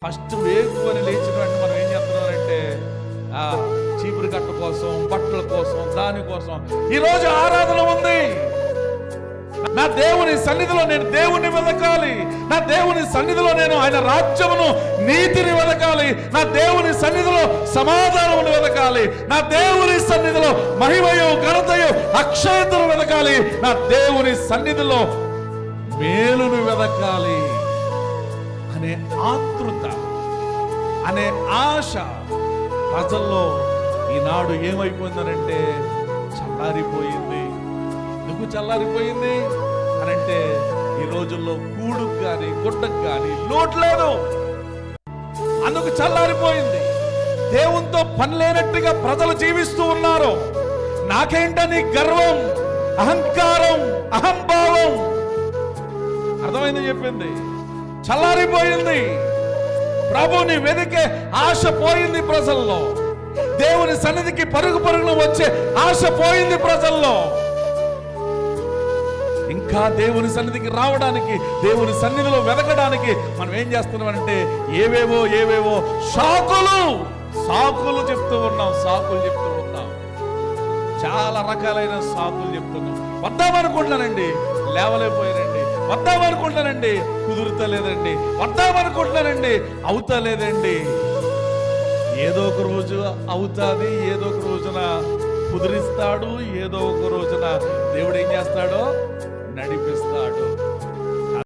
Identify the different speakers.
Speaker 1: First వేగుకొని లేచిన వెంటనే మనం ఏం చేస్తున్నారంటే చీపురు కట్ట కోసం, బట్టల కోసం, దానికోసం ఈరోజు ఆరాధన ఉంది. నా దేవుని సన్నిధిలో నేను దేవుని వెదకాలి. నా దేవుని సన్నిధిలో నేను ఆయన రాజ్యమును, నీతిని వెదకాలి. నా దేవుని సన్నిధిలో సమాధానమును వెదకాలి. నా దేవుని సన్నిధిలో మహిమయు, ఘనతయు, అక్షయతను వెదకాలి. నా దేవుని సన్నిధిలో మేలును వెదకాలి అనే ఆతృత, అనే ఆశ ప్రజల్లో ఈనాడు ఏమైపోయిందనంటే చల్లారిపోయింది. ఎందుకు చల్లారిపోయింది అనంటే ఈ రోజుల్లో కూడుకు కానీ, గుడ్డకు కానీ లోటు లేదు. అందుకు చల్లారిపోయింది. దేవునితో పని లేనట్టుగా ప్రజలు జీవిస్తూ ఉన్నారు. నాకేంటని గర్వం, అహంకారం, అహంభావం. అర్థమైంది చెప్పింది. చల్లారిపోయింది. ప్రభుని వెదికే ఆశ పోయింది ప్రజల్లో. దేవుని సన్నిధికి పరుగు పరుగున వచ్చే ఆశ పోయింది ప్రజల్లో. ఇంకా దేవుని సన్నిధికి రావడానికి, దేవుని సన్నిధిలో వెదకడానికి మనం ఏం చేస్తున్నామంటే ఏవేవో సాకులు చెప్తూ ఉన్నాం. చాలా రకాలైన సాకులు చెప్తున్నాం. వద్దామనుకుంటున్నానండి, లేవలేకపోయానండి. వద్దామనుకుంటున్నానండి, కుదురుతలేదండి. వద్దామనుకుంటున్నానండి, అవుతలేదండి. ఏదో ఒక రోజు అవుతాది, ఏదో ఒక రోజున కుదిరిస్తాడు, ఏదో ఒక రోజున దేవుడు ఏం చేస్తాడో నడిపిస్తాడు.